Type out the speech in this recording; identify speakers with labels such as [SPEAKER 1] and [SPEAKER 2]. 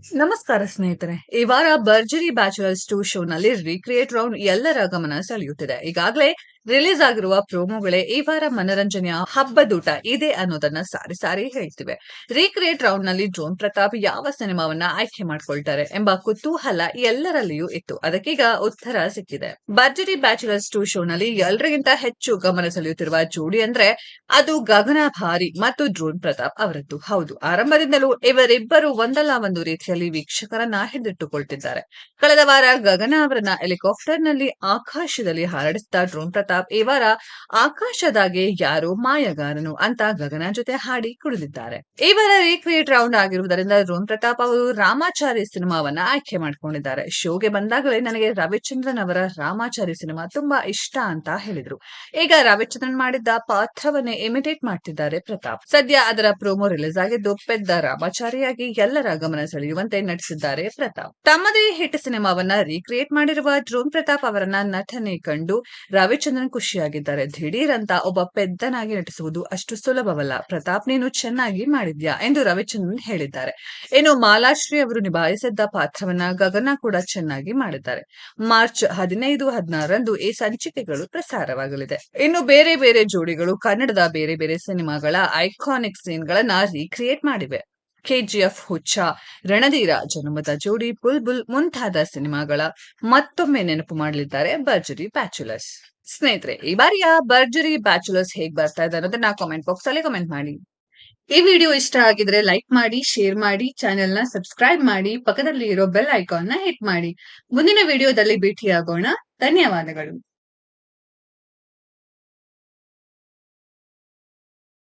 [SPEAKER 1] ನಮಸ್ಕಾರ ಸ್ನೇಹಿತರೆ. ಈ ವಾರ ಭರ್ಜರಿ ಬ್ಯಾಚುಲರ್ಸ್ 2 ಶೋನಲ್ಲಿ ರೀಕ್ರಿಯೇಟ್ ರೌಂಡ್ ಎಲ್ಲರ ಗಮನ ಸೆಳೆಯುತ್ತಿದೆ. ಈಗಾಗಲೇ ರಿಲೀಸ್ ಆಗಿರುವ ಪ್ರೋಮೋಗಳೇ ಈ ವಾರ ಮನರಂಜನೆಯ ಹಬ್ಬದೂಟ ಇದೆ ಅನ್ನೋದನ್ನ ಸಾರಿ ಸಾರಿ ಹೇಳ್ತಿವೆ. ರೀಕ್ರಿಯೇಟ್ ರೌಂಡ್ ನಲ್ಲಿ ಡ್ರೋನ್ ಪ್ರತಾಪ್ ಯಾವ ಸಿನಿಮಾವನ್ನ ಆಯ್ಕೆ ಮಾಡ್ಕೊಳ್ತಾರೆ ಎಂಬ ಕುತೂಹಲ ಎಲ್ಲರಲ್ಲಿಯೂ ಇತ್ತು. ಅದಕ್ಕೀಗ ಉತ್ತರ ಸಿಕ್ಕಿದೆ. ಭರ್ಜರಿ ಬ್ಯಾಚುಲರ್ಸ್ 2 ಶೋನಲ್ಲಿ ಎಲ್ಲರಿಗಿಂತ ಹೆಚ್ಚು ಗಮನ ಸೆಳೆಯುತ್ತಿರುವ ಜೋಡಿ ಅಂದ್ರೆ ಅದು ಗಗನ ಭಾರಿ ಮತ್ತು ಡ್ರೋನ್ ಪ್ರತಾಪ್ ಅವರದ್ದು. ಹೌದು, ಆರಂಭದಿಂದಲೂ ಇವರಿಬ್ಬರು ಒಂದಲ್ಲ ಒಂದು ರೀತಿಯಲ್ಲಿ ವೀಕ್ಷಕರನ್ನ ಹಿಡಿದಿಟ್ಟುಕೊಳ್ತಿದ್ದಾರೆ. ಕಳೆದ ವಾರ ಗಗನ ಅವರನ್ನ ಹೆಲಿಕಾಪ್ಟರ್ ನಲ್ಲಿ ಆಕಾಶದಲ್ಲಿ ಹಾರಾಡಿಸಿದ ಡ್ರೋನ್ ಪ್ರತಾಪ್ ಈ ವಾರ ಆಕಾಶದಾಗೆ ಯಾರೋ ಮಾಯಗಾರನು ಅಂತ ಗಗನ ಜೊತೆ ಹಾಡಿ ಕುಡಿದಿದ್ದಾರೆ. ಈ ವಾರ ರೀಕ್ರಿಯೇಟ್ ರೌಂಡ್ ಆಗಿರುವುದರಿಂದ ಡ್ರೋನ್ ಪ್ರತಾಪ್ ಅವರು ರಾಮಾಚಾರಿ ಸಿನಿಮಾವನ್ನ ಆಯ್ಕೆ ಮಾಡ್ಕೊಂಡಿದ್ದಾರೆ. ಶೋಗೆ ಬಂದಾಗಲೇ ನನಗೆ ರವಿಚಂದ್ರನ್ ಅವರ ರಾಮಾಚಾರಿ ಸಿನಿಮಾ ತುಂಬಾ ಇಷ್ಟ ಅಂತ ಹೇಳಿದ್ರು. ಈಗ ರವಿಚಂದ್ರನ್ ಮಾಡಿದ್ದ ಪಾತ್ರವನ್ನೇ ಇಮಿಟೇಟ್ ಮಾಡ್ತಿದ್ದಾರೆ ಪ್ರತಾಪ್. ಸದ್ಯ ಅದರ ಪ್ರೋಮೋ ರಿಲೀಸ್ ಆಗಿದ್ದು ಪೆದ್ದ ರಾಮಾಚಾರಿಯಾಗಿ ಎಲ್ಲರ ಗಮನ ಸೆಳೆಯುವಂತೆ ನಟಿಸಿದ್ದಾರೆ ಪ್ರತಾಪ್. ತಮ್ಮದೇ ಹಿಟ್ ಸಿನಿಮಾವನ್ನ ರೀಕ್ರಿಯೇಟ್ ಮಾಡಿರುವ ಡ್ರೋನ್ ಪ್ರತಾಪ್ ಅವರನ್ನ ನಟನೆ ಕಂಡು ರವಿಚಂದ್ರನ್ ಖುಷಿಯಾಗಿದ್ದಾರೆ. ದಿಢೀರ್ ಅಂತ ಒಬ್ಬ ಪೆದ್ದನಾಗಿ ನಟಿಸುವುದು ಅಷ್ಟು ಸುಲಭವಲ್ಲ. ಪ್ರತಾಪ್, ನೀನು ಚೆನ್ನಾಗಿ ಮಾಡಿದ್ಯಾ ಎಂದು ರವಿಚಂದ್ರನ್ ಹೇಳಿದ್ದಾರೆ. ಇನ್ನು ಮಾಲಾಶ್ರೀ ಅವರು ನಿಭಾಯಿಸಿದ್ದ ಪಾತ್ರವನ್ನ ಗಗನ ಕೂಡ ಚೆನ್ನಾಗಿ ಮಾಡಿದ್ದಾರೆ. ಮಾರ್ಚ್ 15, 16ರಂದು ಈ ಸಂಚಿಕೆಗಳು ಪ್ರಸಾರವಾಗಲಿದೆ. ಇನ್ನು ಬೇರೆ ಬೇರೆ ಜೋಡಿಗಳು ಕನ್ನಡದ ಬೇರೆ ಬೇರೆ ಸಿನಿಮಾಗಳ ಐಕಾನಿಕ್ ಸೀನ್ ಗಳನ್ನ ರೀಕ್ರಿಯೇಟ್ ಮಾಡಿವೆ. ಕೆಜಿಎಫ್, ಹುಚ್ಚ, ರಣಧೀರ, ಜನ್ಮದ ಜೋಡಿ, ಬುಲ್ಬುಲ್ ಮುಂತಾದ ಸಿನಿಮಾಗಳ ಮತ್ತೊಮ್ಮೆ ನೆನಪು ಮಾಡಲಿದ್ದಾರೆ ಭರ್ಜರಿ ಬ್ಯಾಚುಲರ್ಸ್. ಸ್ನೇಹಿತರೆ, ಈ ಬಾರಿಯ ಭರ್ಜರಿ ಬ್ಯಾಚುಲರ್ಸ್ ಹೇಗ್ ಬರ್ತಾ ಇದೆ ಅನ್ನೋದನ್ನ ಕಾಮೆಂಟ್ ಬಾಕ್ಸ್ ಅಲ್ಲಿ ಕಾಮೆಂಟ್ ಮಾಡಿ. ಈ ವಿಡಿಯೋ ಇಷ್ಟ ಆಗಿದ್ರೆ ಲೈಕ್ ಮಾಡಿ, ಶೇರ್ ಮಾಡಿ, ಚಾನೆಲ್ ನ ಸಬ್ಸ್ಕ್ರೈಬ್ ಮಾಡಿ, ಪಕ್ಕದಲ್ಲಿ ಇರೋ ಬೆಲ್ ಐಕಾನ್ ನ ಹಿಟ್ ಮಾಡಿ. ಮುಂದಿನ ವಿಡಿಯೋದಲ್ಲಿ ಭೇಟಿಯಾಗೋಣ. ಧನ್ಯವಾದಗಳು.